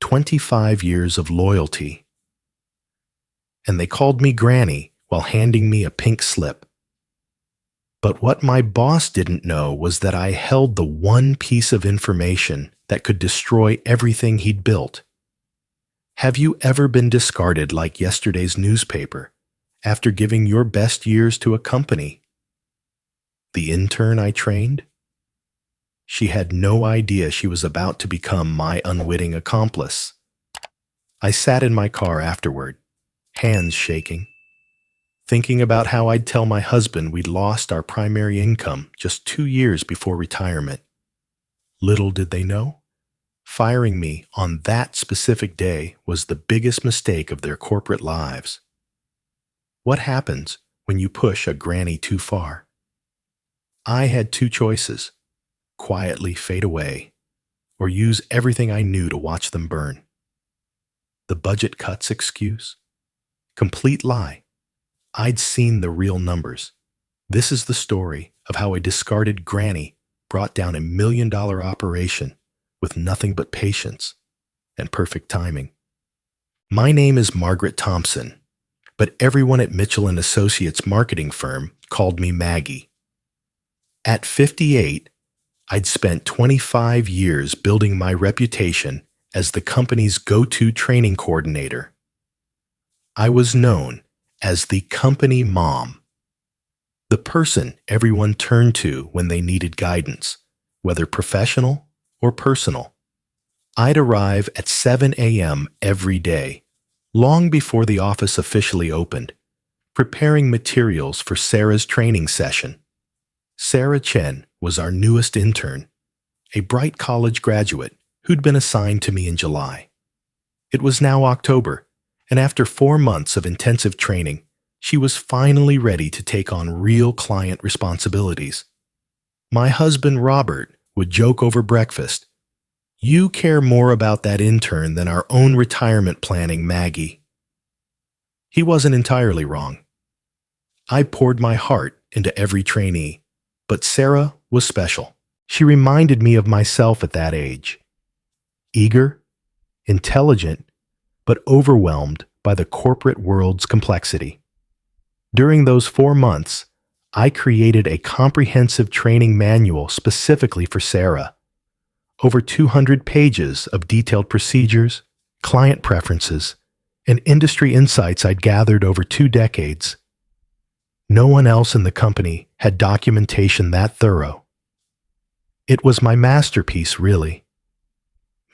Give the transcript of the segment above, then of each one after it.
25 years of loyalty. And they called me Granny while handing me a pink slip. But what my boss didn't know was that I held the one piece of information that could destroy everything he'd built. Have you ever been discarded like yesterday's newspaper after giving your best years to a company? The intern I trained? She had no idea she was about to become my unwitting accomplice. I sat in my car afterward, hands shaking, thinking about how I'd tell my husband we'd lost our primary income just 2 years before retirement. Little did they know, firing me on that specific day was the biggest mistake of their corporate lives. What happens when you push a granny too far? I had two choices: quietly fade away, or use everything I knew to watch them burn. The budget cuts excuse? Complete lie. I'd seen the real numbers. This is the story of how a discarded granny brought down $1 million operation with nothing but patience and perfect timing. My name is Margaret Thompson, but everyone at Mitchell & Associates marketing firm called me Maggie. At 58, I'd spent 25 years building my reputation as the company's go-to training coordinator. I was known as the company mom, the person everyone turned to when they needed guidance, whether professional or personal. I'd arrive at 7 a.m. every day, long before the office officially opened, preparing materials for Sarah's training session. Sarah Chen was our newest intern, a bright college graduate who'd been assigned to me in July. It was now October, and after 4 months of intensive training, she was finally ready to take on real client responsibilities. My husband Robert would joke over breakfast, "You care more about that intern than our own retirement planning, Maggie." He wasn't entirely wrong. I poured my heart into every trainee, but Sarah was special. She reminded me of myself at that age. Eager, intelligent, but overwhelmed by the corporate world's complexity. During those 4 months, I created a comprehensive training manual specifically for Sarah. Over 200 pages of detailed procedures, client preferences, and industry insights I'd gathered over 2 decades. No one else in the company had documentation that thorough. It was my masterpiece, really.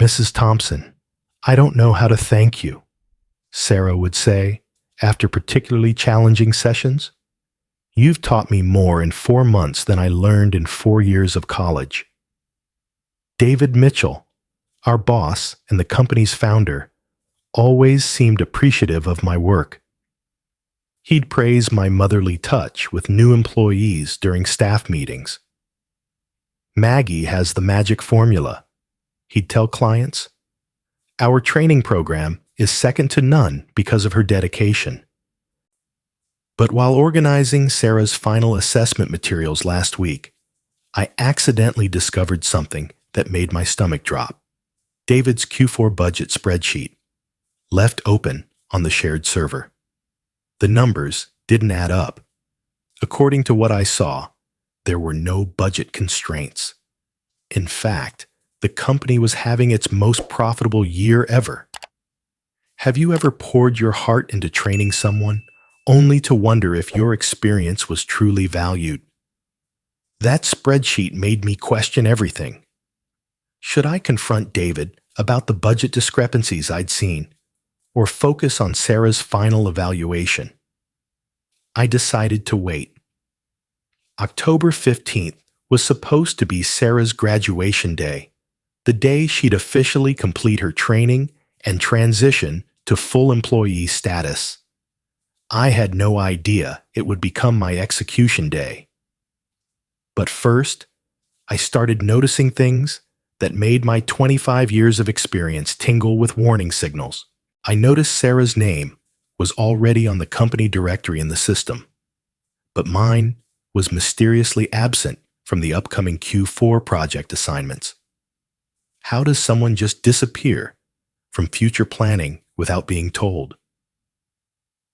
"Mrs. Thompson, I don't know how to thank you," Sarah would say after particularly challenging sessions. "You've taught me more in 4 months than I learned in 4 years of college." David Mitchell, our boss and the company's founder, always seemed appreciative of my work. He'd praise my motherly touch with new employees during staff meetings. "Maggie has the magic formula," he'd tell clients. "Our training program is second to none because of her dedication." But while organizing Sarah's final assessment materials last week, I accidentally discovered something that made my stomach drop. David's Q4 budget spreadsheet, left open on the shared server. The numbers didn't add up. According to what I saw, there were no budget constraints. In fact, the company was having its most profitable year ever. Have you ever poured your heart into training someone only to wonder if your experience was truly valued? That spreadsheet made me question everything. Should I confront David about the budget discrepancies I'd seen, or focus on Sarah's final evaluation? I decided to wait. October 15th was supposed to be Sarah's graduation day, the day she'd officially complete her training and transition to full employee status. I had no idea it would become my execution day. But first, I started noticing things that made my 25 years of experience tingle with warning signals. I noticed Sarah's name was already on the company directory in the system, but mine was mysteriously absent from the upcoming Q4 project assignments. How does someone just disappear from future planning without being told.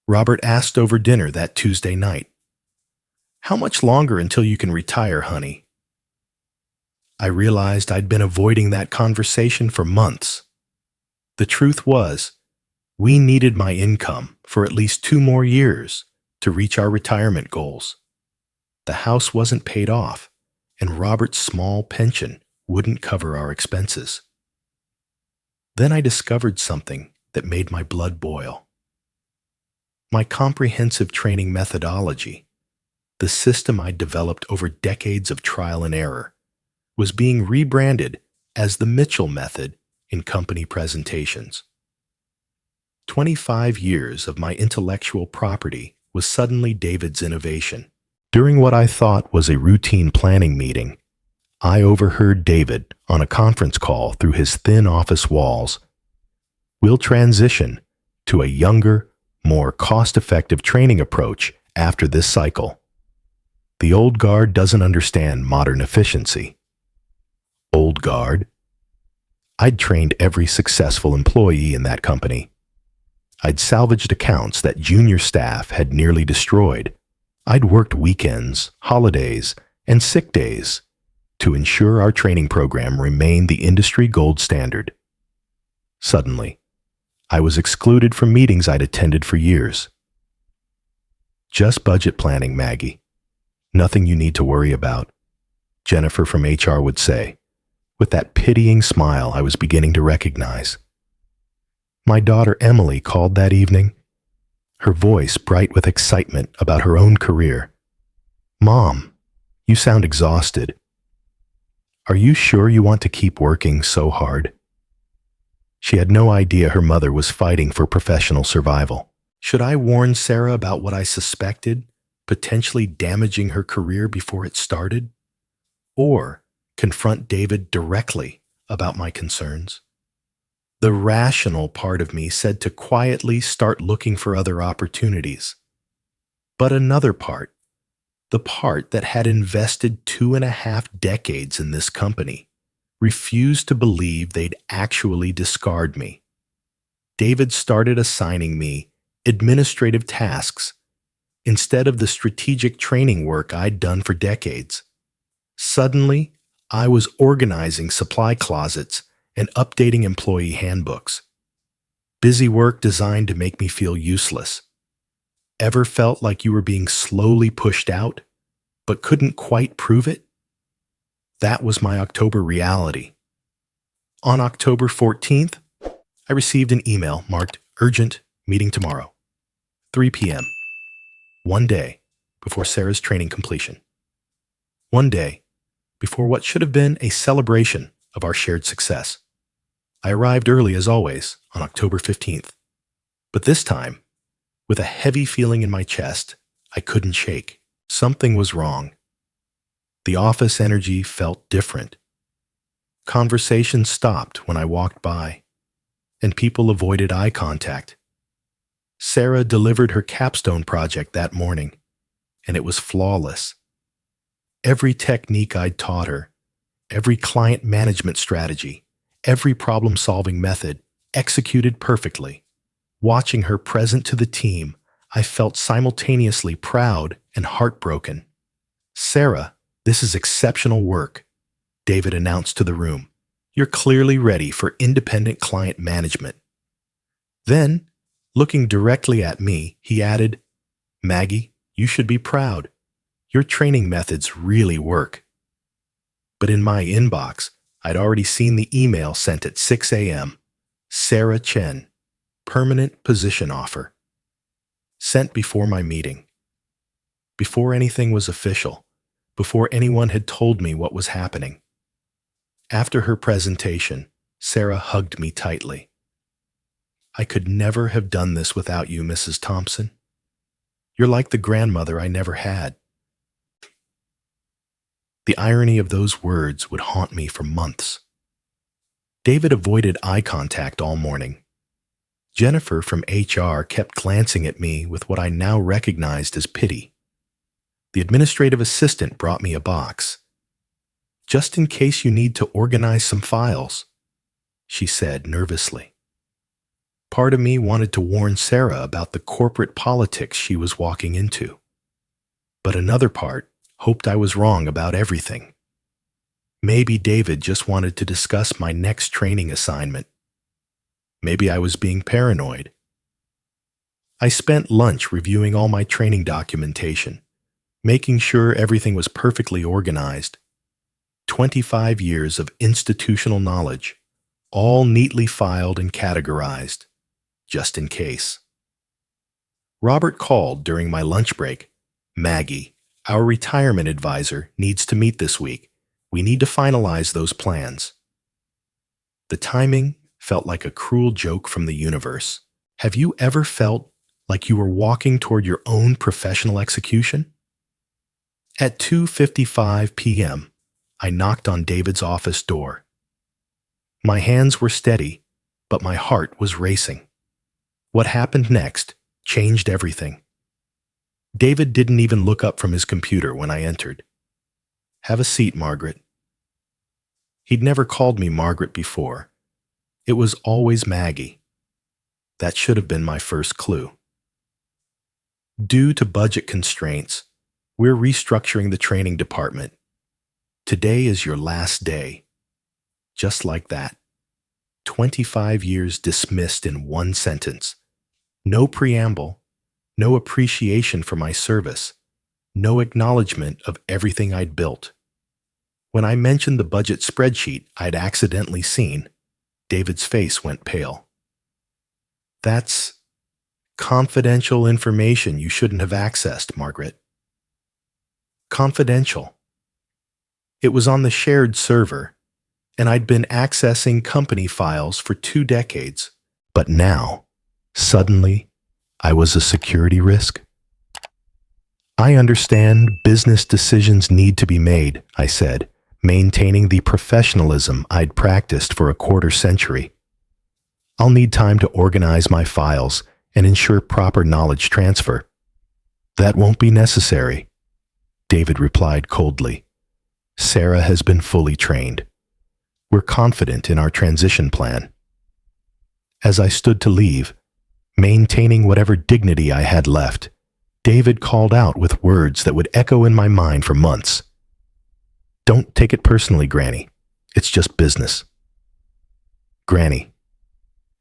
Robert asked over dinner that Tuesday night, "How much longer until you can retire, honey?" I realized I'd been avoiding that conversation for months. The truth was, we needed my income for at least 2 more years to reach our retirement goals. The house wasn't paid off, and Robert's small pension wouldn't cover our expenses. Then I discovered something that made my blood boil. My comprehensive training methodology, the system I'd developed over decades of trial and error, was being rebranded as the Mitchell method in company presentations. 25 years of my intellectual property was suddenly David's innovation. During what I thought was a routine planning meeting, I overheard David on a conference call through his thin office walls. "We'll transition to a younger, more cost-effective training approach after this cycle. The old guard doesn't understand modern efficiency." Old guard? I'd trained every successful employee in that company. I'd salvaged accounts that junior staff had nearly destroyed. I'd worked weekends, holidays, and sick days to ensure our training program remained the industry gold standard. Suddenly, I was excluded from meetings I'd attended for years. "Just budget planning, Maggie. Nothing you need to worry about," Jennifer from HR would say, with that pitying smile I was beginning to recognize. My daughter Emily called that evening, her voice bright with excitement about her own career. "Mom, you sound exhausted. Are you sure you want to keep working so hard?" She had no idea her mother was fighting for professional survival. Should I warn Sarah about what I suspected, potentially damaging her career before it started? Or confront David directly about my concerns? The rational part of me said to quietly start looking for other opportunities. But another part, the part that had invested 2.5 decades in this company, refused to believe they'd actually discard me. David started assigning me administrative tasks instead of the strategic training work I'd done for decades. Suddenly, I was organizing supply closets and updating employee handbooks. Busy work designed to make me feel useless. Ever felt like you were being slowly pushed out, but couldn't quite prove it? That was my October reality. On October 14th, I received an email marked "Urgent, meeting tomorrow." 3 p.m. One day before Sarah's training completion. One day before what should have been a celebration of our shared success. I arrived early as always on October 15th, but this time, with a heavy feeling in my chest I couldn't shake. Something was wrong. The office energy felt different. Conversation stopped when I walked by, and people avoided eye contact. Sarah delivered her capstone project that morning, and it was flawless. Every technique I'd taught her, every client management strategy, every problem-solving method executed perfectly. Watching her present to the team, I felt simultaneously proud and heartbroken. "Sarah, this is exceptional work," David announced to the room. "You're clearly ready for independent client management." Then, looking directly at me, he added, "Maggie, you should be proud. Your training methods really work." But in my inbox, I'd already seen the email sent at 6 a.m. Sarah Chen, permanent position offer. Sent before my meeting. Before anything was official. Before anyone had told me what was happening. After her presentation, Sarah hugged me tightly. "I could never have done this without you, Mrs. Thompson. You're like the grandmother I never had." The irony of those words would haunt me for months. David avoided eye contact all morning. Jennifer from HR kept glancing at me with what I now recognized as pity. The administrative assistant brought me a box. "Just in case you need to organize some files," she said nervously. Part of me wanted to warn Sarah about the corporate politics she was walking into. But another part hoped I was wrong about everything. Maybe David just wanted to discuss my next training assignment. Maybe I was being paranoid. I spent lunch reviewing all my training documentation, making sure everything was perfectly organized. 25 years of institutional knowledge, all neatly filed and categorized, just in case. Robert called during my lunch break. Maggie, our retirement advisor, needs to meet this week. We need to finalize those plans. The timing felt like a cruel joke from the universe. Have you ever felt like you were walking toward your own professional execution? At 2:55 p.m., I knocked on David's office door. My hands were steady, but my heart was racing. What happened next changed everything. David didn't even look up from his computer when I entered. "Have a seat, Margaret." He'd never called me Margaret before. It was always Maggie. That should have been my first clue. Due to budget constraints, we're restructuring the training department. Today is your last day. Just like that. 25 years dismissed in one sentence. No preamble, no appreciation for my service, no acknowledgement of everything I'd built. When I mentioned the budget spreadsheet I'd accidentally seen, David's face went pale. "That's confidential information you shouldn't have accessed, Margaret." Confidential. It was on the shared server, and I'd been accessing company files for 2 decades. But now, suddenly, I was a security risk. "I understand business decisions need to be made," I said, maintaining the professionalism I'd practiced for a quarter century. "I'll need time to organize my files and ensure proper knowledge transfer." "That won't be necessary," David replied coldly. "Sarah has been fully trained. We're confident in our transition plan." As I stood to leave, maintaining whatever dignity I had left, David called out with words that would echo in my mind for months. "Don't take it personally, Granny. It's just business." Granny.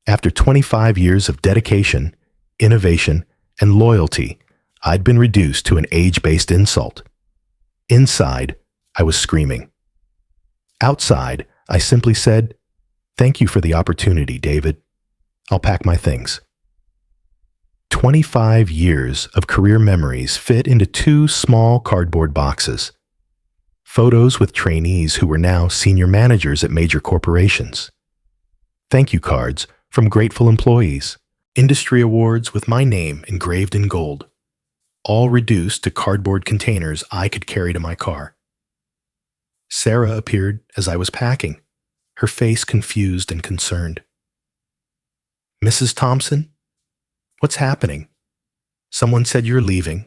After 25 years of dedication, innovation, and loyalty, I'd been reduced to an age-based insult. Inside, I was screaming. Outside, I simply said, "Thank you for the opportunity, David. I'll pack my things." 25 years of career memories fit into 2 small cardboard boxes. Photos with trainees who were now senior managers at major corporations. Thank you cards from grateful employees. Industry awards with my name engraved in gold. All reduced to cardboard containers I could carry to my car. Sarah appeared as I was packing, her face confused and concerned. "Mrs. Thompson? What's happening? Someone said you're leaving."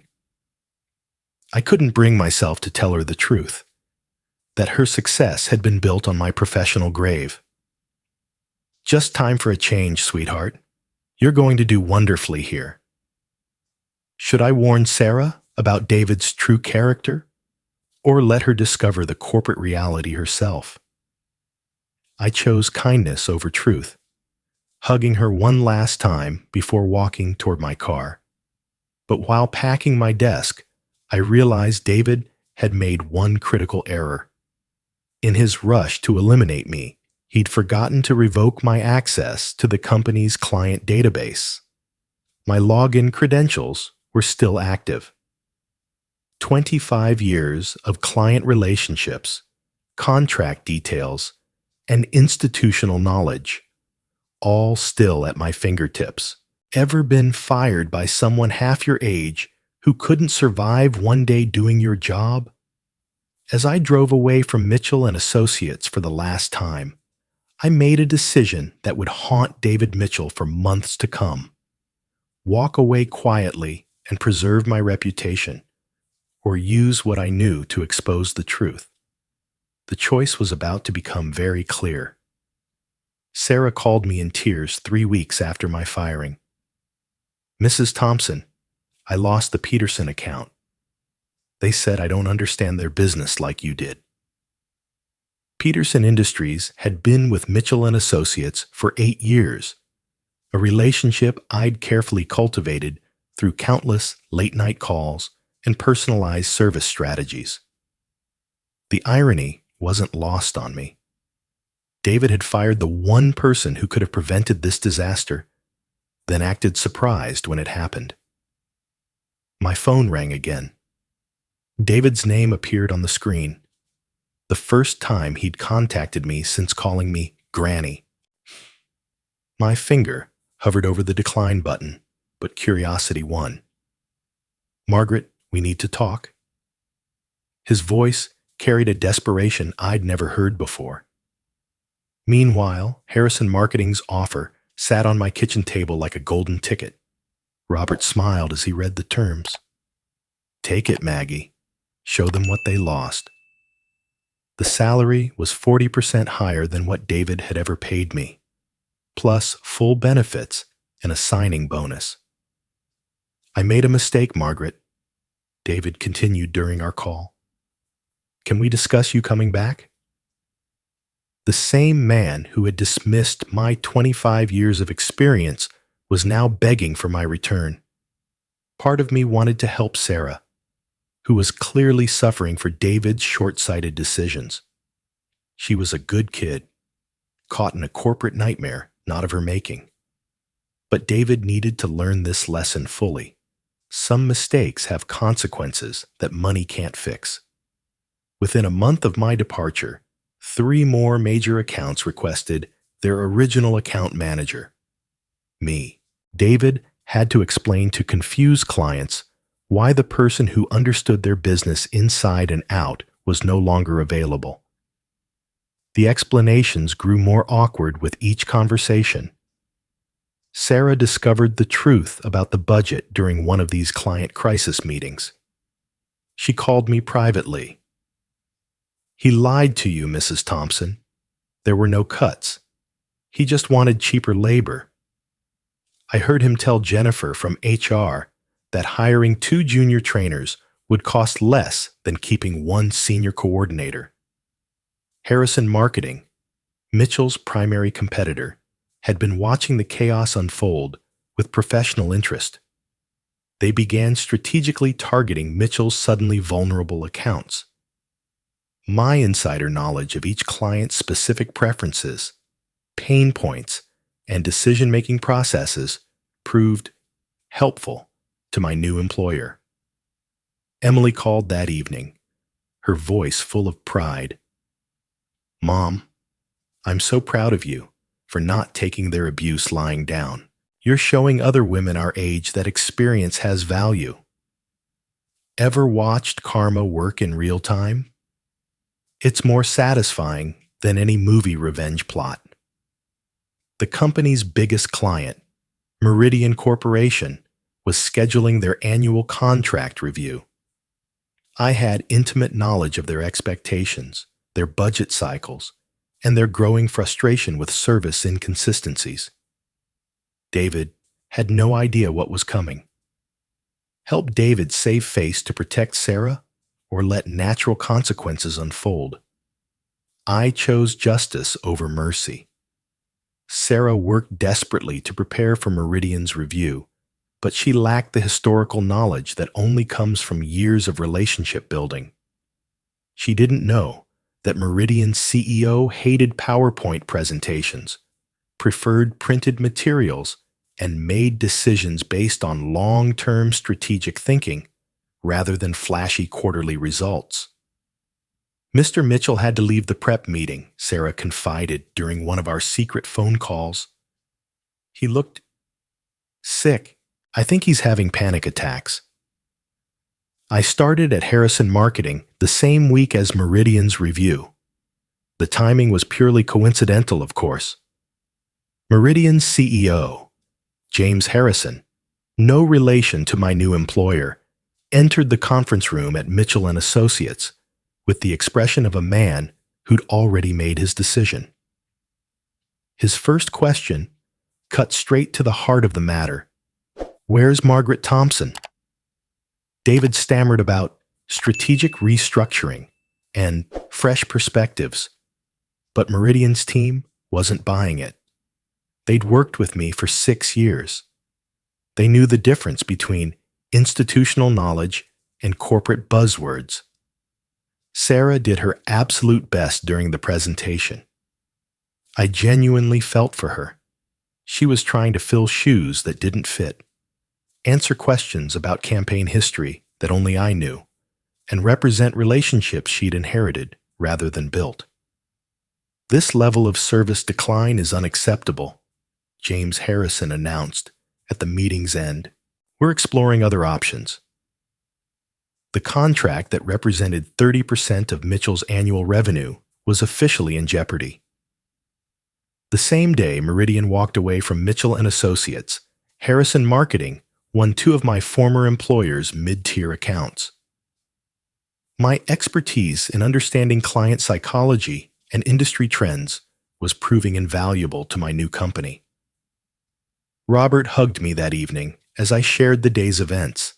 I couldn't bring myself to tell her the truth, that her success had been built on my professional grave. "Just time for a change, sweetheart. You're going to do wonderfully here." Should I warn Sarah about David's true character, or let her discover the corporate reality herself? I chose kindness over truth, hugging her one last time before walking toward my car. But while packing my desk, I realized David had made one critical error. In his rush to eliminate me, he'd forgotten to revoke my access to the company's client database. My login credentials were still active. 25 years of client relationships, contract details, and institutional knowledge, all still at my fingertips. Ever been fired by someone half your age who couldn't survive one day doing your job? As I drove away from Mitchell and Associates for the last time, I made a decision that would haunt David Mitchell for months to come. Walk away quietly and preserve my reputation, or use what I knew to expose the truth. The choice was about to become very clear. Sarah called me in tears 3 weeks after my firing. "Mrs. Thompson, I lost the Peterson account. They said I don't understand their business like you did." Peterson Industries had been with Mitchell and Associates for 8 years, a relationship I'd carefully cultivated through countless late-night calls and personalized service strategies. The irony wasn't lost on me. David had fired the one person who could have prevented this disaster, then acted surprised when it happened. My phone rang again. David's name appeared on the screen, the first time he'd contacted me since calling me Granny. My finger hovered over the decline button, but curiosity won. "Margaret, we need to talk." His voice carried a desperation I'd never heard before. Meanwhile, Harrison Marketing's offer sat on my kitchen table like a golden ticket. Robert smiled as he read the terms. "Take it, Maggie. Show them what they lost." The salary was 40% higher than what David had ever paid me, plus full benefits and a signing bonus. "I made a mistake, Margaret," David continued during our call. "Can we discuss you coming back?" The same man who had dismissed my 25 years of experience was now begging for my return. Part of me wanted to help Sarah, who was clearly suffering for David's short-sighted decisions. She was a good kid, caught in a corporate nightmare not of her making. But David needed to learn this lesson fully. Some mistakes have consequences that money can't fix. Within a month of my departure, 3 more major accounts requested their original account manager, me. David had to explain to confused clients why the person who understood their business inside and out was no longer available. The explanations grew more awkward with each conversation. Sarah discovered the truth about the budget during one of these client crisis meetings. She called me privately. "He lied to you, Mrs. Thompson. There were no cuts. He just wanted cheaper labor. I heard him tell Jennifer from HR that hiring 2 junior trainers would cost less than keeping 1 senior coordinator." Harrison Marketing, Mitchell's primary competitor, had been watching the chaos unfold with professional interest. They began strategically targeting Mitchell's suddenly vulnerable accounts. My insider knowledge of each client's specific preferences, pain points, and decision-making processes proved helpful to my new employer. Emily called that evening, her voice full of pride. "Mom, I'm so proud of you for not taking their abuse lying down. You're showing other women our age that experience has value." Ever watched karma work in real time? It's more satisfying than any movie revenge plot. The company's biggest client, Meridian Corporation, was scheduling their annual contract review. I had intimate knowledge of their expectations, their budget cycles, and their growing frustration with service inconsistencies. David had no idea what was coming. Help David save face to protect Sarah, or let natural consequences unfold? I chose justice over mercy. Sarah worked desperately to prepare for Meridian's review, but she lacked the historical knowledge that only comes from years of relationship building. She didn't know that Meridian's CEO hated PowerPoint presentations, preferred printed materials, and made decisions based on long-term strategic thinking rather than flashy quarterly results. "Mr. Mitchell had to leave the prep meeting," Sarah confided during one of our secret phone calls. "He looked sick. I think he's having panic attacks." I started at Harrison Marketing the same week as Meridian's review. The timing was purely coincidental, of course. Meridian's CEO, James Harrison, no relation to my new employer, entered the conference room at Mitchell and Associates with the expression of a man who'd already made his decision. His first question cut straight to the heart of the matter. "Where's Margaret Thompson?" David stammered about strategic restructuring and fresh perspectives, but Meridian's team wasn't buying it. They'd worked with me for 6 years. They knew the difference between institutional knowledge and corporate buzzwords. Sarah did her absolute best during the presentation. I genuinely felt for her. She was trying to fill shoes that didn't fit, answer questions about campaign history that only I knew, and represent relationships she'd inherited rather than built. "This level of service decline is unacceptable," James Harrison announced at the meeting's end. "We're exploring other options." The contract that represented 30% of Mitchell's annual revenue was officially in jeopardy. The same day Meridian walked away from Mitchell & Associates, Harrison Marketing won 2 of my former employers' mid-tier accounts. My expertise in understanding client psychology and industry trends was proving invaluable to my new company. Robert hugged me that evening as I shared the day's events.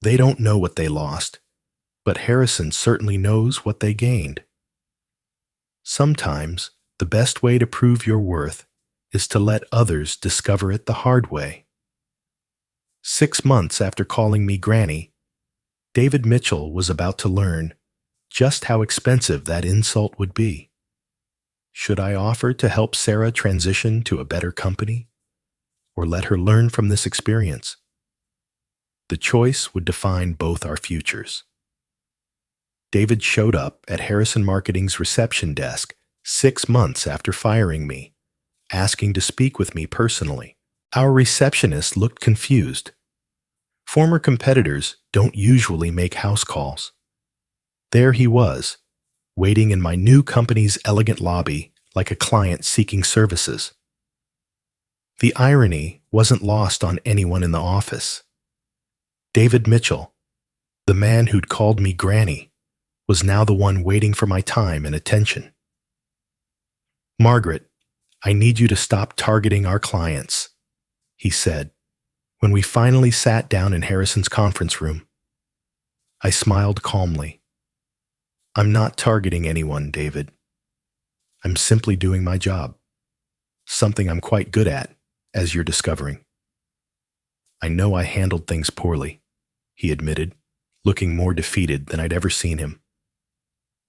They don't know what they lost, but Harrison certainly knows what they gained. Sometimes the best way to prove your worth is to let others discover it the hard way. 6 months after calling me Granny, David Mitchell was about to learn just how expensive that insult would be. Should I offer to help Sarah transition to a better company, or let her learn from this experience? The choice would define both our futures. David showed up at Harrison Marketing's reception desk 6 months after firing me, asking to speak with me personally. Our receptionist looked confused. Former competitors don't usually make house calls. There he was, waiting in my new company's elegant lobby like a client seeking services. The irony wasn't lost on anyone in the office. David Mitchell, the man who'd called me Granny, was now the one waiting for my time and attention. "Margaret, I need you to stop targeting our clients," he said, when we finally sat down in Harrison's conference room. I smiled calmly. "I'm not targeting anyone, David. I'm simply doing my job, something I'm quite good at, as you're discovering." "I know I handled things poorly," he admitted, looking more defeated than I'd ever seen him.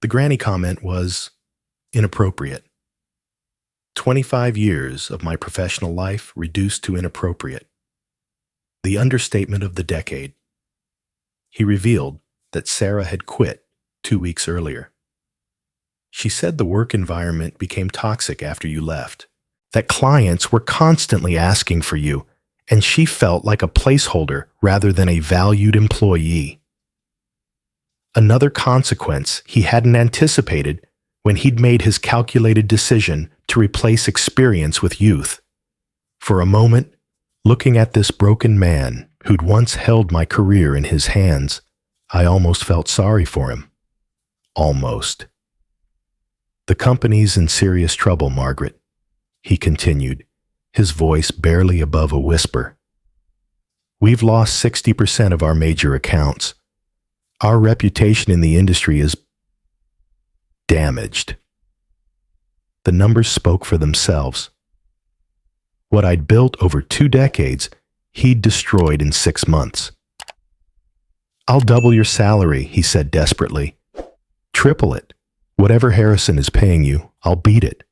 The Granny comment was inappropriate. 25 years of my professional life reduced to inappropriate. The understatement of the decade. He revealed that Sarah had quit 2 weeks earlier. She said the work environment became toxic after you left, that clients were constantly asking for you, and she felt like a placeholder rather than a valued employee. Another consequence he hadn't anticipated when he'd made his calculated decision to replace experience with youth. For a moment, looking at this broken man who'd once held my career in his hands, I almost felt sorry for him. Almost. "The company's in serious trouble, Margaret," he continued, his voice barely above a whisper. "We've lost 60% of our major accounts. Our reputation in the industry is damaged." The numbers spoke for themselves. What I'd built over 2 decades, he'd destroyed in 6 months. "I'll double your salary," he said desperately. "Triple it. Whatever Harrison is paying you, I'll beat it."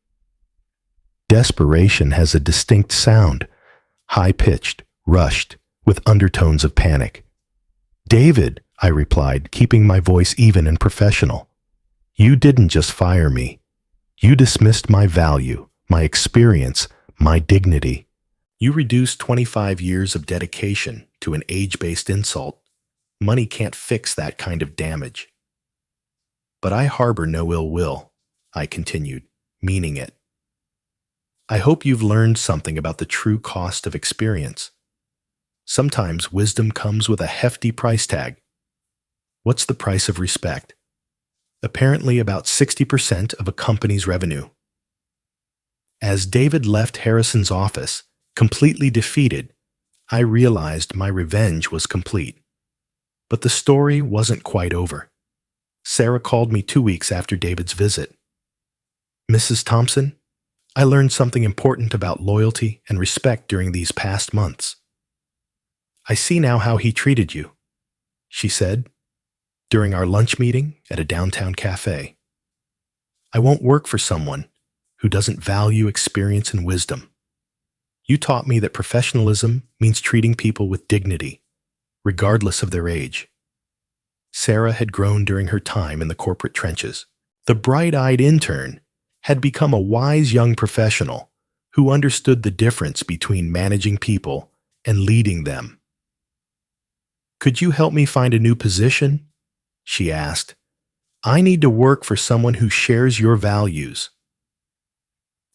Desperation has a distinct sound, high-pitched, rushed, with undertones of panic. "David," I replied, keeping my voice even and professional, "you didn't just fire me. You dismissed my value, my experience, my dignity. You reduced 25 years of dedication to an age-based insult. Money can't fix that kind of damage." "But I harbor no ill will," I continued, meaning it. "I hope you've learned something about the true cost of experience. Sometimes wisdom comes with a hefty price tag. What's the price of respect? Apparently about 60% of a company's revenue." As David left Harrison's office, completely defeated, I realized my revenge was complete. But the story wasn't quite over. Sarah called me 2 weeks after David's visit. "Mrs. Thompson, I learned something important about loyalty and respect during these past months. I see now how he treated you," she said, during our lunch meeting at a downtown cafe. "I won't work for someone who doesn't value experience and wisdom. You taught me that professionalism means treating people with dignity, regardless of their age." Sarah had grown during her time in the corporate trenches. The bright-eyed intern had become a wise young professional who understood the difference between managing people and leading them. "Could you help me find a new position?" she asked. "I need to work for someone who shares your values."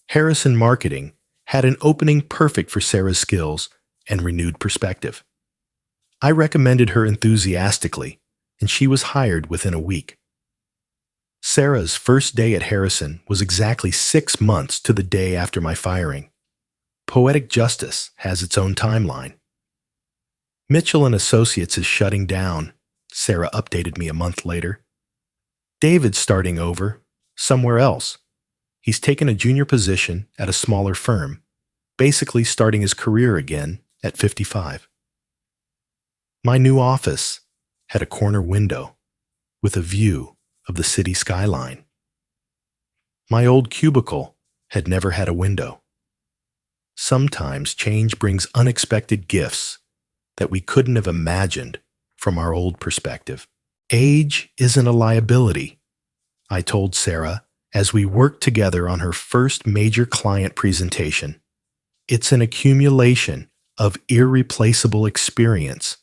Harrison Marketing had an opening perfect for Sarah's skills and renewed perspective. I recommended her enthusiastically, and she was hired within a week. Sarah's first day at Harrison was exactly 6 months to the day after my firing. Poetic justice has its own timeline. "Mitchell and Associates is shutting down," Sarah updated me a month later. "David's starting over, somewhere else. He's taken a junior position at a smaller firm, basically starting his career again at 55. My new office had a corner window with a view of the city skyline. My old cubicle had never had a window. Sometimes change brings unexpected gifts that we couldn't have imagined from our old perspective. "Age isn't a liability," I told Sarah as we worked together on her first major client presentation. "It's an accumulation of irreplaceable experience.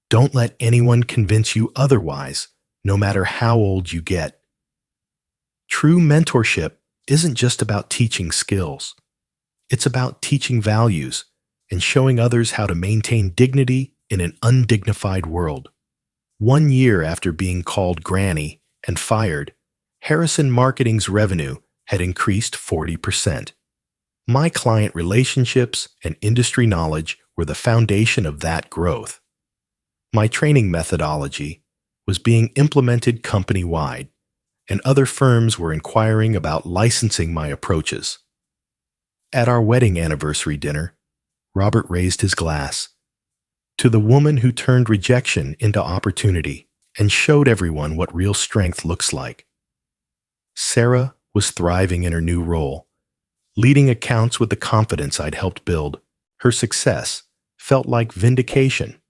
Don't let anyone convince you otherwise, no matter how old you get." True mentorship isn't just about teaching skills. It's about teaching values and showing others how to maintain dignity in an undignified world. 1 year after being called Granny and fired, Harrison Marketing's revenue had increased 40%. My client relationships and industry knowledge were the foundation of that growth. My training methodology was being implemented company-wide, and other firms were inquiring about licensing my approaches. At our wedding anniversary dinner, Robert raised his glass. "To the woman who turned rejection into opportunity and showed everyone what real strength looks like." Sarah was thriving in her new role, leading accounts with the confidence I'd helped build. Her success felt like vindication,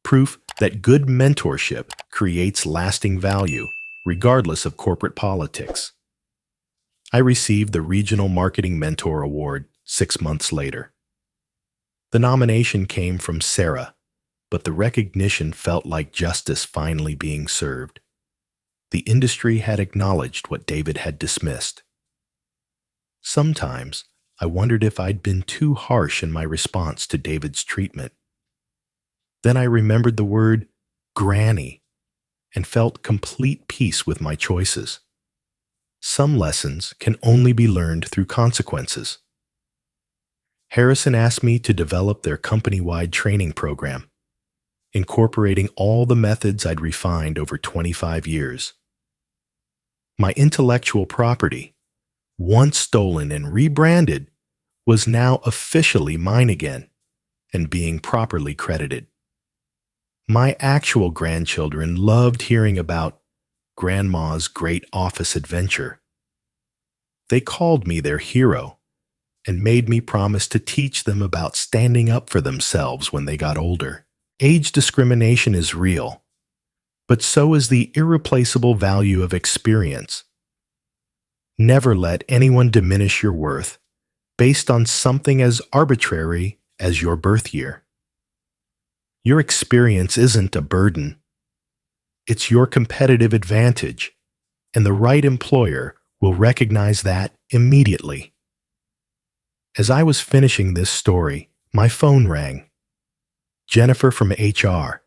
proof that good mentorship creates lasting value, regardless of corporate politics. I received the Regional Marketing Mentor Award 6 months later. The nomination came from Sarah, but the recognition felt like justice finally being served. The industry had acknowledged what David had dismissed. Sometimes I wondered if I'd been too harsh in my response to David's treatment. Then I remembered the word granny and felt complete peace with my choices. Some lessons can only be learned through consequences. Harrison asked me to develop their company-wide training program, incorporating all the methods I'd refined over 25 years. My intellectual property, once stolen and rebranded, was now officially mine again and being properly credited. My actual grandchildren loved hearing about Grandma's great office adventure. They called me their hero and made me promise to teach them about standing up for themselves when they got older. Age discrimination is real, but so is the irreplaceable value of experience. Never let anyone diminish your worth based on something as arbitrary as your birth year. Your experience isn't a burden. It's your competitive advantage, and the right employer will recognize that immediately. As I was finishing this story, my phone rang. Jennifer from HR,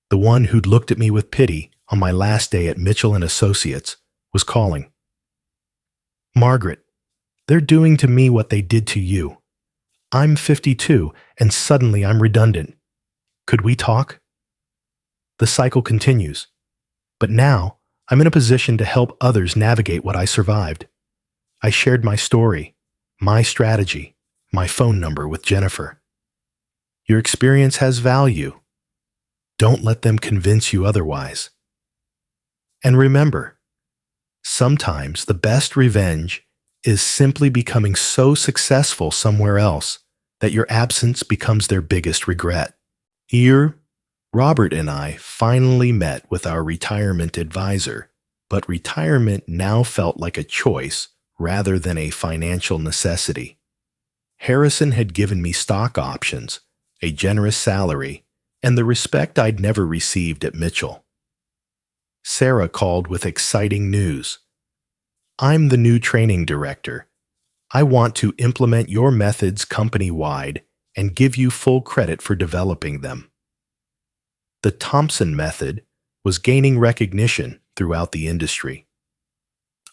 the one who'd looked at me with pity on my last day at Mitchell and Associates, was calling. "Margaret, They're doing to me what they did to you. I'm 52, and suddenly I'm redundant. Could we talk? The cycle continues. But now, I'm in a position to help others navigate what I survived. I shared my story, my strategy, my phone number with Jennifer. Your experience has value. Don't let them convince you otherwise. And remember, sometimes the best revenge is simply becoming so successful somewhere else that your absence becomes their biggest regret. Here, Robert and I finally met with our retirement advisor, but retirement now felt like a choice rather than a financial necessity. Harrison had given me stock options, a generous salary, and the respect I'd never received at Mitchell. Sarah called with exciting news. I'm the new training director. I want to implement your methods company-wide and give you full credit for developing them. The Thompson method was gaining recognition throughout the industry.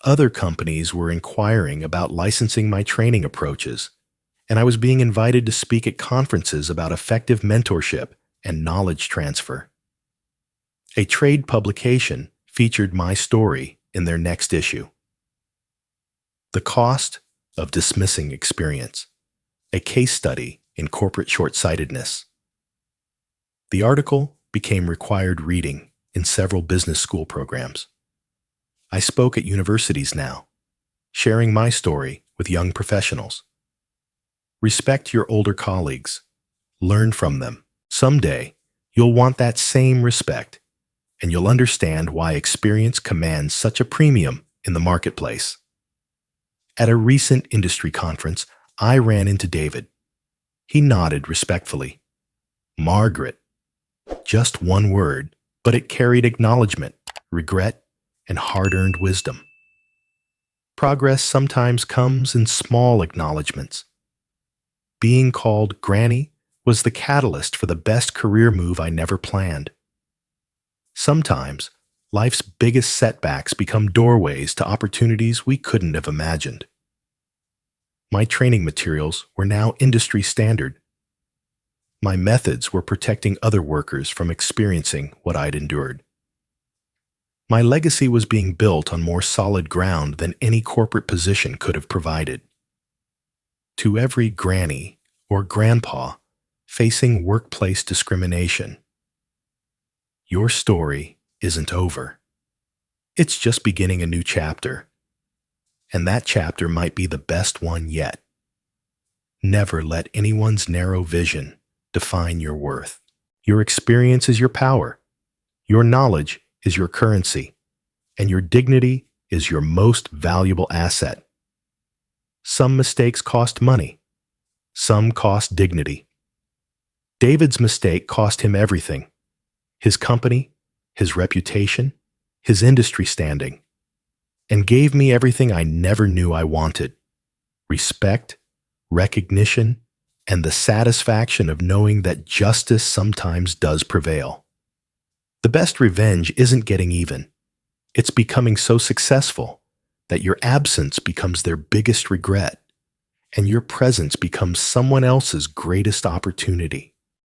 Other companies were inquiring about licensing my training approaches, and I was being invited to speak at conferences about effective mentorship and knowledge transfer. A trade publication featured my story in their next issue. The Cost of Dismissing Experience, a case study in corporate short-sightedness. The article became required reading in several business school programs. I spoke at universities now, sharing my story with young professionals. Respect your older colleagues. Learn from them. Someday, you'll want that same respect, and you'll understand why experience commands such a premium in the marketplace. At a recent industry conference, I ran into David. He nodded respectfully. Margaret. Just one word, but it carried acknowledgement, regret, and hard-earned wisdom. Progress sometimes comes in small acknowledgments. Being called Granny was the catalyst for the best career move I never planned. Sometimes, life's biggest setbacks become doorways to opportunities we couldn't have imagined. My training materials were now industry standard. My methods were protecting other workers from experiencing what I'd endured. My legacy was being built on more solid ground than any corporate position could have provided. To every granny or grandpa facing workplace discrimination, your story isn't over. It's just beginning a new chapter, and that chapter might be the best one yet. Never let anyone's narrow vision define your worth. Your experience is your power. Your knowledge is your currency, and your dignity is your most valuable asset. Some mistakes cost money. Some cost dignity. David's mistake cost him everything: his company, his reputation, his industry standing, and gave me everything I never knew I wanted: respect, recognition, and the satisfaction of knowing that justice sometimes does prevail. The best revenge isn't getting even. It's becoming so successful that your absence becomes their biggest regret, and your presence becomes someone else's greatest opportunity.